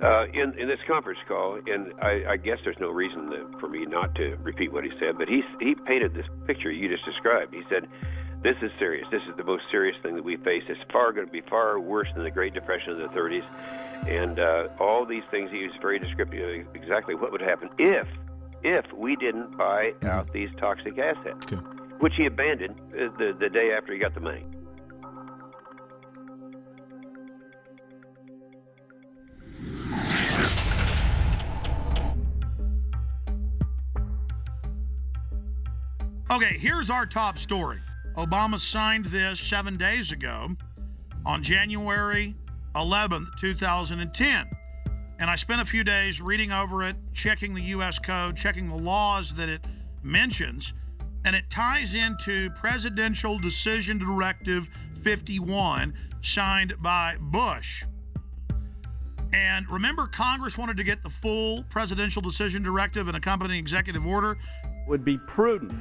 in this conference call, and I guess there's no reason for me not to repeat what he said, but he painted this picture you just described. He said, this is serious. This is the most serious thing that we face. It's going to be far worse than the Great Depression of the 30s. And all these things, he was very descriptive of exactly what would happen if we didn't buy out these toxic assets, which he abandoned the day after he got the money. Okay, here's our top story. Obama signed this 7 days ago on January 11th, 2010. And I spent a few days reading over it, checking the U.S. Code, checking the laws that it mentions, and it ties into Presidential Decision Directive 51 signed by Bush. And remember, Congress wanted to get the full Presidential Decision Directive and accompanying executive order. Would be prudent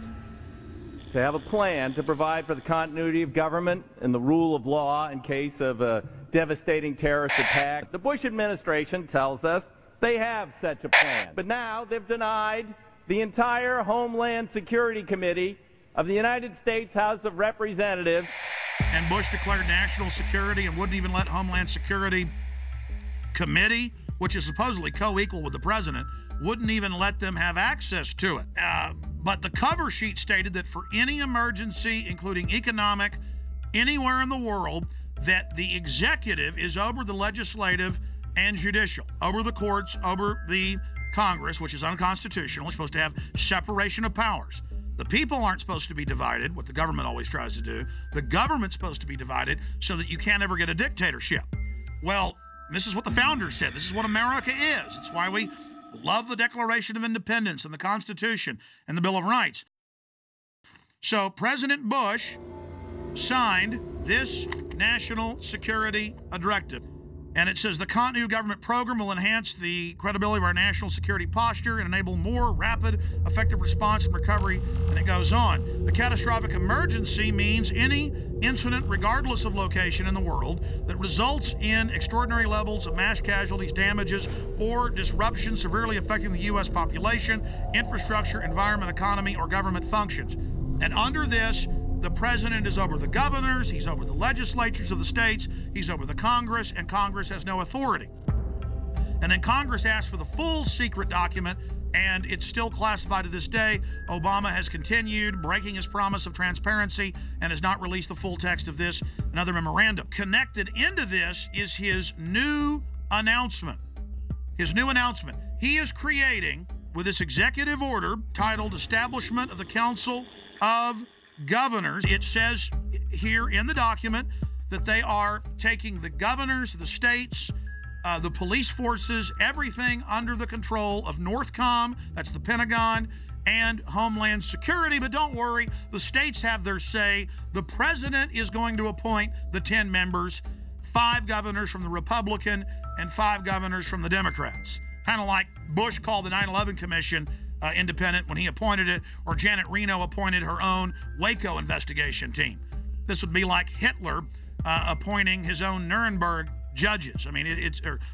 to have a plan to provide for the continuity of government and the rule of law in case of a devastating terrorist attack. The Bush administration tells us they have such a plan. But now they've denied the entire Homeland Security Committee of the United States House of Representatives. And Bush declared national security and wouldn't even let Homeland Security Committee, which is supposedly co-equal with the president, wouldn't even let them have access to it. But the cover sheet stated that for any emergency, including economic, anywhere in the world, that the executive is over the legislative and judicial, over the courts, over the Congress, which is unconstitutional. It's supposed to have separation of powers. The people aren't supposed to be divided, what the government always tries to do. The government's supposed to be divided so that you can't ever get a dictatorship. Well, this is what the founders said. This is what America is. It's why we love the Declaration of Independence and the Constitution and the Bill of Rights. So President Bush signed this national security directive. And it says the continuity of government program will enhance the credibility of our national security posture and enable more rapid, effective response and recovery. And it goes on. The catastrophic emergency means any incident, regardless of location in the world, that results in extraordinary levels of mass casualties, damages, or disruption severely affecting the U.S. population, infrastructure, environment, economy, or government functions. And under this, the president is over the governors, he's over the legislatures of the states, he's over the Congress, and Congress has no authority. And then Congress asked for the full secret document, and it's still classified to this day. Obama has continued breaking his promise of transparency and has not released the full text of this and other memorandum. Connected into this is his new announcement. His new announcement. He is creating, with this executive order titled Establishment of the Council of Governors, it says here in the document that they are taking the governors, the states, the police forces, everything under the control of NORTHCOM, that's the Pentagon, and Homeland Security. But don't worry, the states have their say. The president is going to appoint the 10 members, 5 governors from the Republican and 5 governors from the Democrats. Kind of like Bush called the 9/11 Commission independent when he appointed it, or Janet Reno appointed her own Waco investigation team. This would be like Hitler appointing his own Nuremberg judges. I mean,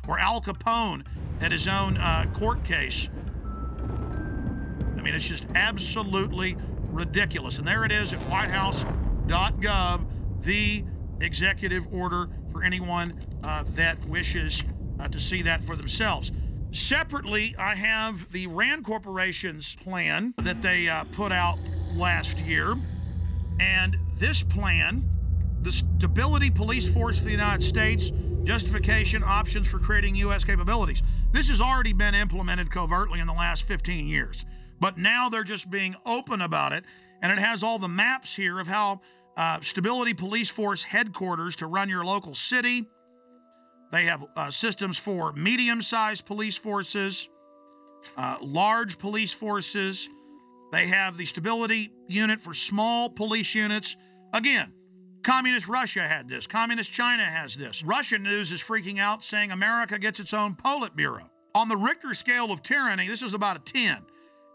or Al Capone had his own court case. I mean, it's just absolutely ridiculous. And there it is at whitehouse.gov, the executive order for anyone that wishes to see that for themselves. Separately, I have the RAND Corporation's plan that they put out last year. And this plan, the Stability Police Force of the United States, justification, options for creating U.S. capabilities. This has already been implemented covertly in the last 15 years. But now they're just being open about it. And it has all the maps here of how Stability Police Force headquarters to run your local city. They have systems for medium-sized police forces, large police forces. They have the stability unit for small police units. Again, Communist Russia had this. Communist China has this. Russian news is freaking out, saying America gets its own Politburo. On the Richter scale of tyranny, this is about a 10.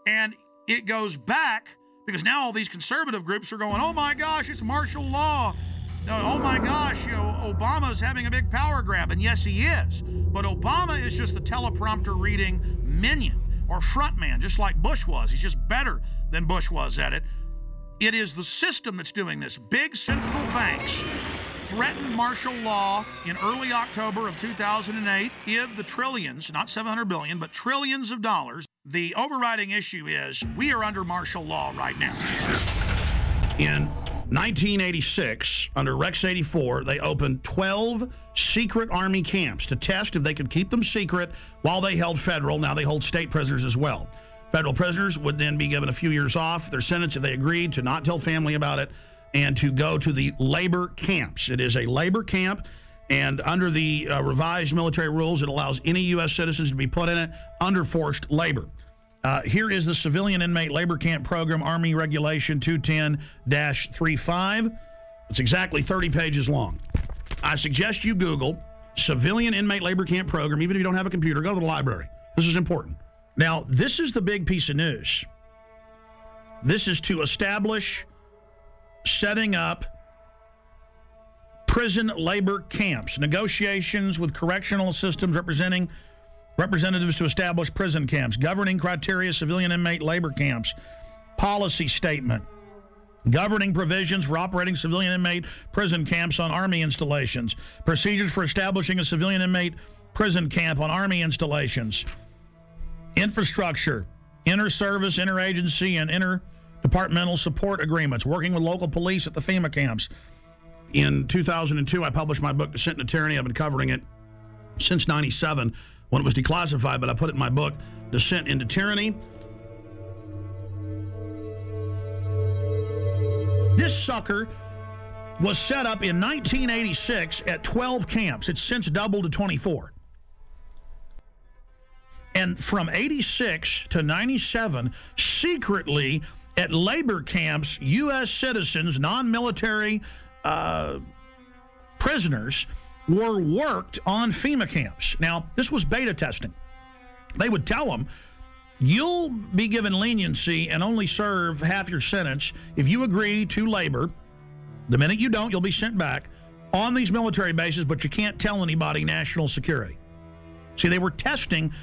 And it goes back, because now all these conservative groups are going, oh my gosh, it's martial law. oh my gosh, Obama's having a big power grab. And yes, he is. But Obama is just the teleprompter reading minion or front man, just like Bush was. He's just better than Bush was at it. It is the system that's doing this. Big central banks threatened martial law in early October of 2008. Give the trillions, not $700 billion, but trillions of dollars. The overriding issue is we are under martial law right now. In 1986, under Rex 84, they opened 12 secret Army camps to test if they could keep them secret while they held federal. Now they hold state prisoners as well. Federal prisoners would then be given a few years off their sentence if they agreed to not tell family about it and to go to the labor camps. It is a labor camp, and under the revised military rules, it allows any U.S. citizens to be put in it under forced labor. Here is the Civilian Inmate Labor Camp Program, Army Regulation 210-35. It's exactly 30 pages long. I suggest you Google Civilian Inmate Labor Camp Program. Even if you don't have a computer, go to the library. This is important. Now, this is the big piece of news. This is to establish setting up prison labor camps, negotiations with correctional systems representatives to establish prison camps, governing criteria, civilian inmate labor camps, policy statement, governing provisions for operating civilian inmate prison camps on Army installations, procedures for establishing a civilian inmate prison camp on Army installations, infrastructure, inter-service, interagency, and interdepartmental support agreements, working with local police at the FEMA camps. In 2002, I published my book, Descent into Tyranny. I've been covering it since 97 when it was declassified, but I put it in my book, Descent into Tyranny. This sucker was set up in 1986 at 12 camps. It's since doubled to 24. And from 86 to 97, secretly at labor camps, U.S. citizens, non-military prisoners, were worked on FEMA camps. Now, this was beta testing. They would tell them, you'll be given leniency and only serve half your sentence if you agree to labor. The minute you don't, you'll be sent back on these military bases, but you can't tell anybody national security. See, they were testing,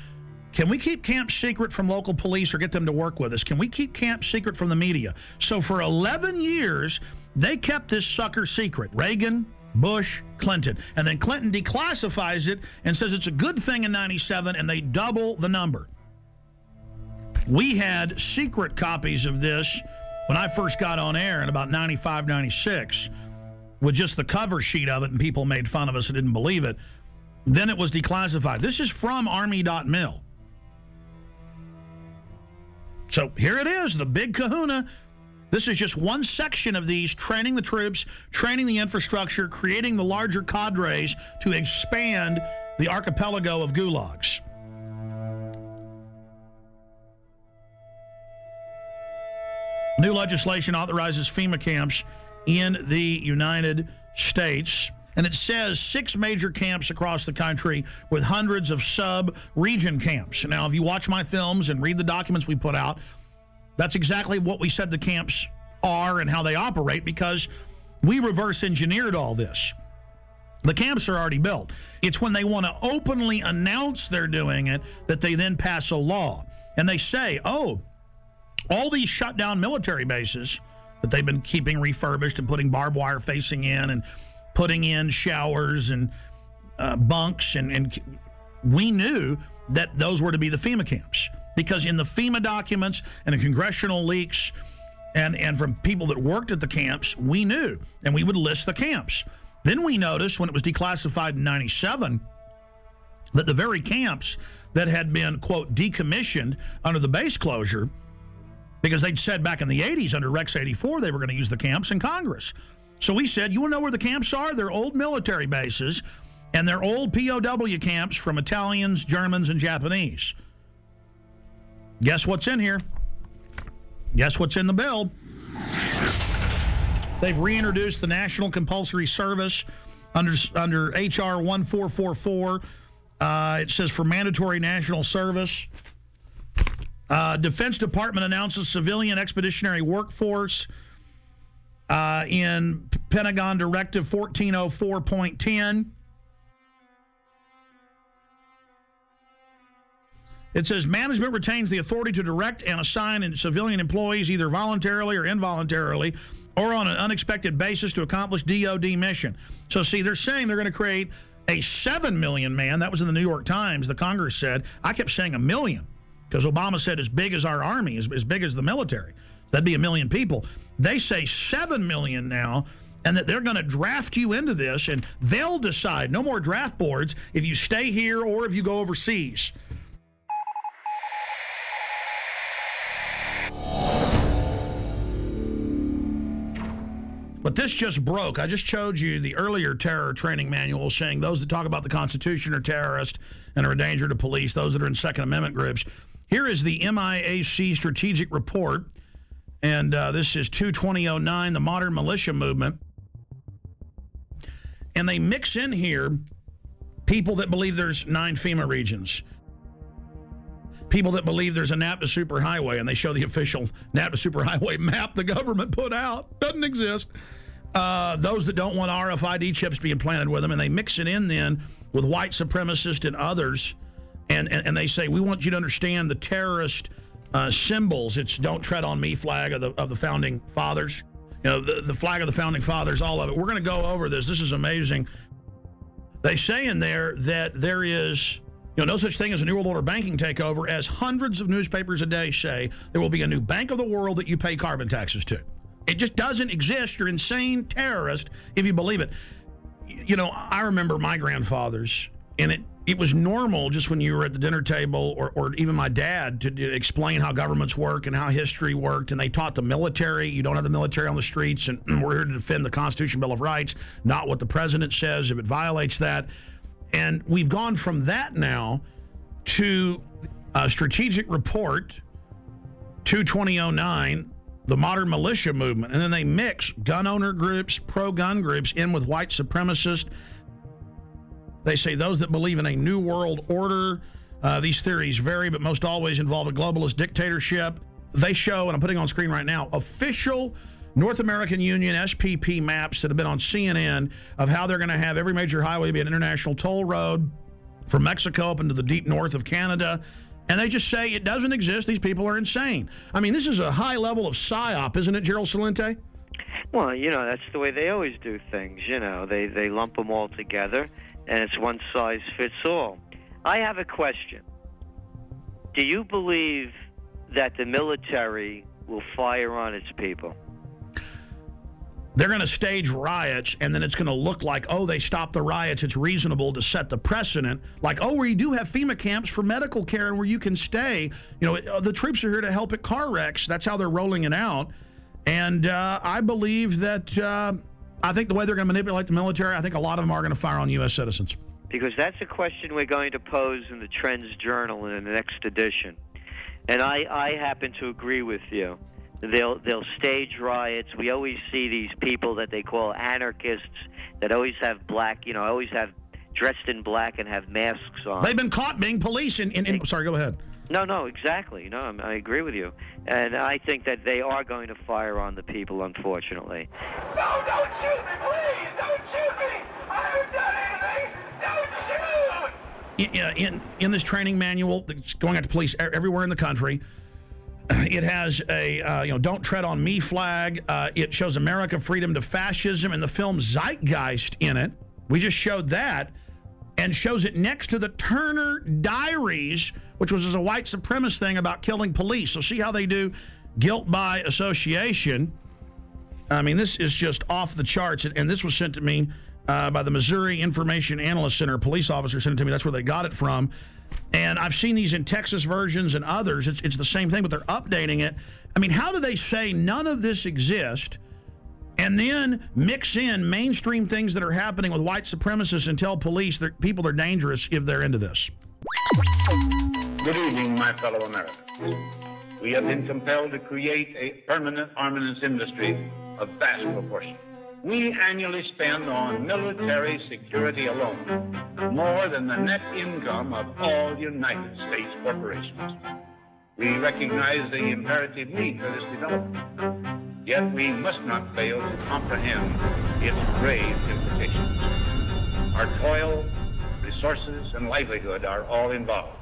can we keep camps secret from local police or get them to work with us? Can we keep camps secret from the media? So for 11 years, they kept this sucker secret. Reagan, Bush, Clinton. And then Clinton declassifies it and says it's a good thing in 97, and they double the number. We had secret copies of this when I first got on air in about 95, 96, with just the cover sheet of it, and people made fun of us and didn't believe it. Then it was declassified. This is from Army.mil. So here it is, the big kahuna. This is just one section of these, training the troops, training the infrastructure, creating the larger cadres to expand the archipelago of gulags. New legislation authorizes FEMA camps in the United States. And it says 6 major camps across the country with hundreds of sub-region camps. Now, if you watch my films and read the documents we put out, that's exactly what we said the camps are and how they operate, because we reverse engineered all this. The camps are already built. It's when they want to openly announce they're doing it that they then pass a law. And they say, oh, all these shut down military bases that they've been keeping refurbished and putting barbed wire facing in and putting in showers and bunks, and we knew that those were to be the FEMA camps, because in the FEMA documents and the congressional leaks and from people that worked at the camps, we knew, and we would list the camps. Then we noticed when it was declassified in 97 that the very camps that had been, quote, decommissioned under the base closure, because they'd said back in the 80s under Rex 84 they were going to use the camps in Congress. So we said, you want to know where the camps are? They're old military bases, and they're old POW camps from Italians, Germans, and Japanese. Guess what's in here? Guess what's in the bill? They've reintroduced the National Compulsory Service under H.R. 1444. It says for mandatory national service. Defense Department announces civilian expeditionary workforce in Pentagon Directive 1404.10. It says management retains the authority to direct and assign civilian employees either voluntarily or involuntarily or on an unexpected basis to accomplish DOD mission. So, see, they're saying they're going to create a 7 million man. That was in the New York Times. The Congress said. I kept saying a million because Obama said as big as our army, as big as the military. That'd be 1 million people. They say 7 million now, and that they're going to draft you into this, and they'll decide, no more draft boards, if you stay here or if you go overseas. But this just broke. I just showed you the earlier terror training manual saying those that talk about the Constitution are terrorists and are a danger to police, those that are in Second Amendment groups. Here is the MIAC strategic report, and this is 2/2009, the modern militia movement. And they mix in here people that believe there's 9 FEMA regions, people that believe there's a NAPTA superhighway, and they show the official NAPTA superhighway map the government put out. Doesn't exist. Those that don't want RFID chips being planted with them, and they mix it in then with white supremacists and others, and they say, we want you to understand the terrorist symbols. It's Don't Tread on Me flag of the Founding Fathers. You know, the flag of the Founding Fathers, all of it. We're going to go over this. This is amazing. They say in there that there is... no such thing as a New World Order banking takeover, as hundreds of newspapers a day say there will be a new bank of the world that you pay carbon taxes to. It just doesn't exist. You're insane terrorist if you believe it. I remember my grandfathers, and it was normal just when you were at the dinner table or even my dad to explain how governments work and how history worked, and they taught the military. You don't have the military on the streets, and we're here to defend the Constitution, Bill of Rights, not what the president says if it violates that. And we've gone from that now to a strategic report, 2/2009, the modern militia movement. And then they mix gun owner groups, pro-gun groups in with white supremacists. They say those that believe in a new world order. These theories vary, but most always involve a globalist dictatorship. They show, and I'm putting on screen right now, official North American Union SPP maps that have been on CNN of how they're going to have every major highway be an international toll road from Mexico up into the deep north of Canada. And they just say it doesn't exist. These people are insane. I mean, this is a high level of psyop, isn't it, Gerald Celente? Well, that's the way they always do things. They lump them all together, and it's one size fits all. I have a question. Do you believe that the military will fire on its people? They're going to stage riots, and then it's going to look like, oh, they stopped the riots. It's reasonable to set the precedent. Like, oh, we do have FEMA camps for medical care and where you can stay. The troops are here to help at car wrecks. That's how they're rolling it out. And I believe that I think the way they're going to manipulate the military, I think a lot of them are going to fire on U.S. citizens. Because that's a question we're going to pose in the Trends Journal in the next edition. And I happen to agree with you. They'll stage riots. We always see these people that they call anarchists that always have black, always have dressed in black and have masks on. They've been caught being police sorry, go ahead. No, exactly. No, I agree with you. And I think that they are going to fire on the people, unfortunately. No, don't shoot me, please! Don't shoot me! I haven't done anything! Don't shoot! In this training manual that's going out to police everywhere in the country, it has a, Don't Tread on Me flag. It shows America, freedom to fascism, and the film Zeitgeist in it. We just showed that, and shows it next to the Turner Diaries, which was a white supremacist thing about killing police. So see how they do guilt by association. I mean, this is just off the charts, and this was sent to me by the Missouri Information Analyst Center. A police officer sent it to me. That's where they got it from. And I've seen these in Texas versions and others. It's the same thing, but they're updating it. I mean, how do they say none of this exists and then mix in mainstream things that are happening with white supremacists and tell police that people are dangerous if they're into this? Good evening, my fellow Americans. We have been compelled to create a permanent armaments industry of vast proportions. We annually spend on military security alone more than the net income of all United States corporations. We recognize the imperative need for this development. Yet we must not fail to comprehend its grave implications. Our toil, resources, and livelihood are all involved.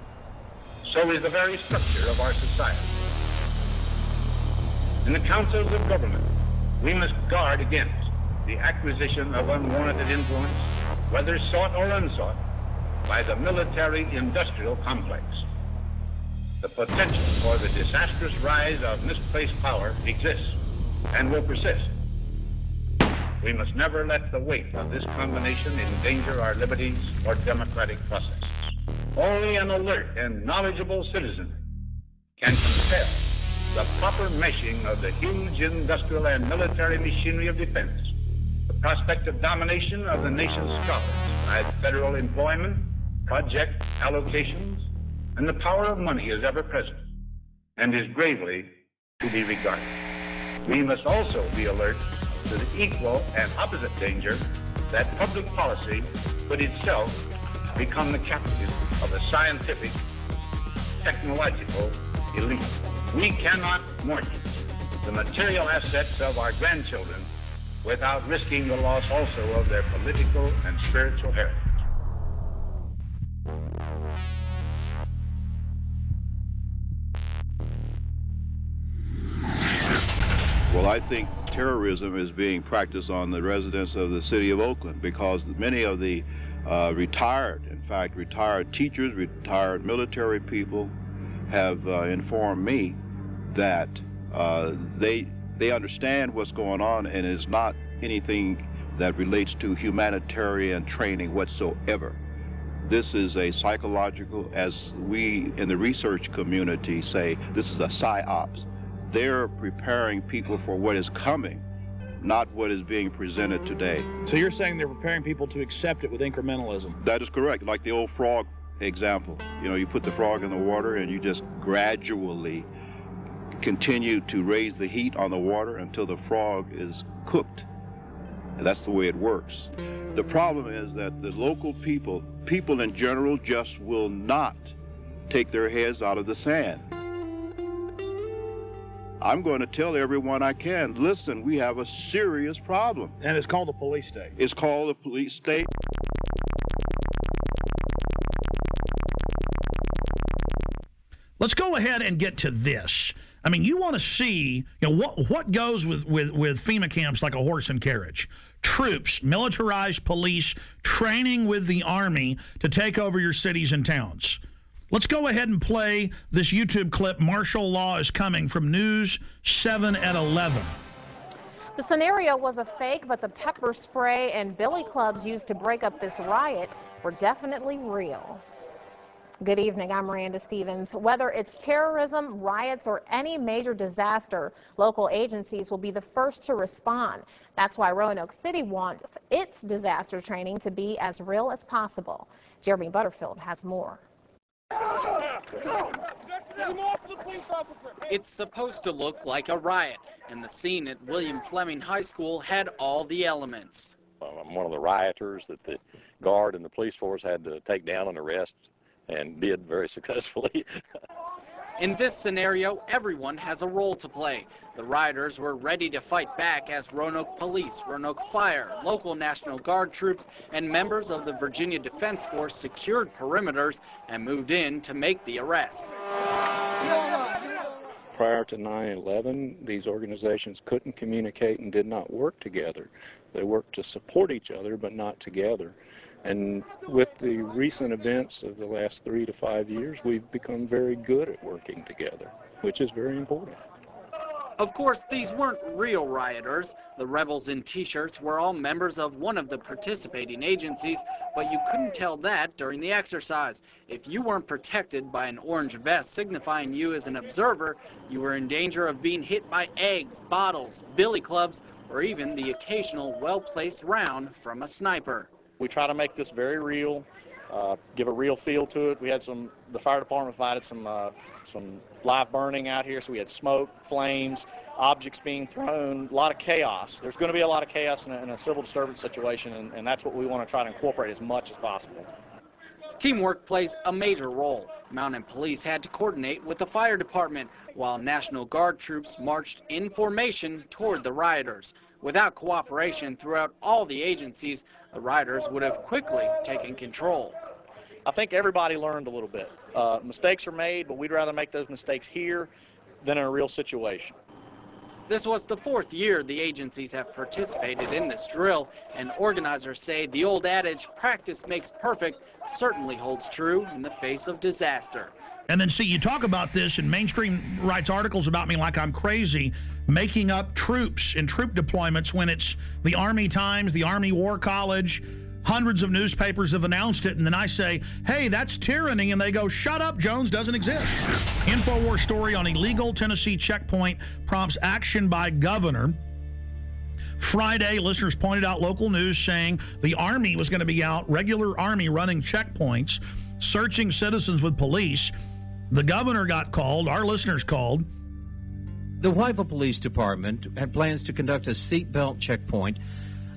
So is the very structure of our society. In the councils of government, we must guard against the acquisition of unwarranted influence, whether sought or unsought, by the military-industrial complex. The potential for the disastrous rise of misplaced power exists and will persist. We must never let the weight of this combination endanger our liberties or democratic processes. Only an alert and knowledgeable citizen can compel the proper meshing of the huge industrial and military machinery of defense, the prospect of domination of the nation's scholars by federal employment, project allocations, and the power of money is ever present and is gravely to be regarded. We must also be alert to the equal and opposite danger that public policy could itself become the captive of a scientific, technological elite. We cannot mortgage the material assets of our grandchildren without risking the loss also of their political and spiritual heritage. Well, I think terrorism is being practiced on the residents of the city of Oakland because many of the retired teachers, retired military people have informed me that they understand what's going on, and it's not anything that relates to humanitarian training whatsoever. This is a psychological, as we in the research community say, this is a psyops. They're preparing people for what is coming, not what is being presented today. So you're saying they're preparing people to accept it with incrementalism? That is correct. Like the old frog example. You know, you put the frog in the water and you just gradually continue to raise the heat on the water until the frog is cooked. And that's the way it works. The problem is that the local people in general, just will not take their heads out of the sand. I'm going to tell everyone I can, listen, we have a serious problem. And it's called a police state. It's called a police state. Let's go ahead and get to this. I mean, you want to see, you know, what goes with FEMA camps like a horse and carriage. Troops, militarized police, training with the Army to take over your cities and towns. Let's go ahead and play this YouTube clip. Martial law is coming from News 7 at 11. The scenario was a fake, but the pepper spray and billy clubs used to break up this riot were definitely real. Good evening, I'm Miranda Stevens. Whether it's terrorism, riots, or any major disaster, local agencies will be the first to respond. That's why Roanoke City wants its disaster training to be as real as possible. Jeremy Butterfield has more. It's supposed to look like a riot, and the scene at William Fleming High School had all the elements. I'm one of the rioters that the guard and the police force had to take down and arrest, and did very successfully. In this scenario, everyone has a role to play. The rioters were ready to fight back as Roanoke Police, Roanoke Fire, local National Guard troops, and members of the Virginia Defense Force secured perimeters and moved in to make the arrests. Prior to 9/11, these organizations couldn't communicate and did not work together. They worked to support each other, but not together. And with the recent events of the last 3 to 5 years, we've become very good at working together, which is very important. Of course, these weren't real rioters. The rebels in T-shirts were all members of one of the participating agencies, but you couldn't tell that during the exercise. If you weren't protected by an orange vest signifying you as an observer, you were in danger of being hit by eggs, bottles, billy clubs, or even the occasional well-placed round from a sniper. We try to make this very real, give a real feel to it. We had the fire department provided some live burning out here, so we had smoke, flames, objects being thrown, a lot of chaos. There's going to be a lot of chaos in a civil disturbance situation, and that's what we want to try to incorporate as much as possible. Teamwork plays a major role. Mountain Police had to coordinate with the fire department, while National Guard troops marched in formation toward the rioters. Without cooperation throughout all the agencies, the rioters would have quickly taken control. I think everybody learned a little bit. Mistakes are made, but we'd rather make those mistakes here than in a real situation. This was the 4th year the agencies have participated in this drill, and organizers say the old adage, practice makes perfect, certainly holds true in the face of disaster. And then, see, you talk about this, and mainstream writes articles about me like I'm crazy, making up troops and troop deployments when it's the Army Times, the Army War College. Hundreds of newspapers have announced it, and then I say, hey, that's tyranny, and they go, shut up, Jones doesn't exist. InfoWars story on illegal Tennessee checkpoint prompts action by governor. Friday, listeners pointed out local news saying the Army was going to be out, regular Army running checkpoints, searching citizens with police. The governor got called, our listeners called. The Whiteville Police Department had plans to conduct a seatbelt checkpoint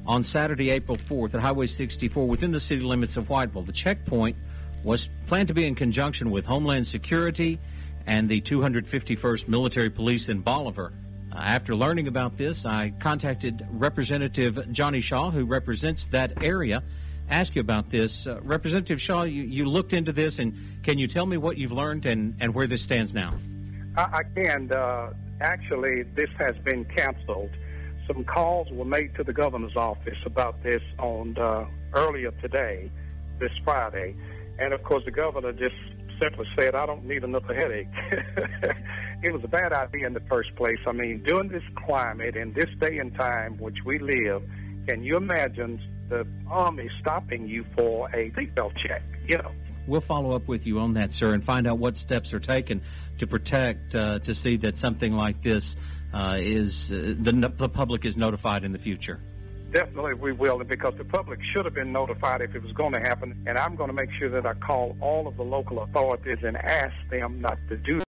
on Saturday, April 4th at Highway 64 within the city limits of Whiteville. The checkpoint was planned to be in conjunction with Homeland Security and the 251st Military Police in Bolivar. After learning about this, I contacted Representative Johnny Shaw, who represents that area, ask you about this. Representative Shaw, you looked into this, and can you tell me what you've learned and where this stands now? I can. Actually, this has been canceled. Some calls were made to the governor's office about this on earlier today, this Friday, and of course the governor just simply said, I don't need another headache. It was a bad idea in the first place. I mean, during this climate and this day and time which we live, can you imagine the Army stopping you for a seatbelt check? You know. We'll follow up with you on that, sir, and find out what steps are taken to protect, to see that something like this the public is notified in the future. Definitely we will, because the public should have been notified if it was going to happen, and I'm going to make sure that I call all of the local authorities and ask them not to do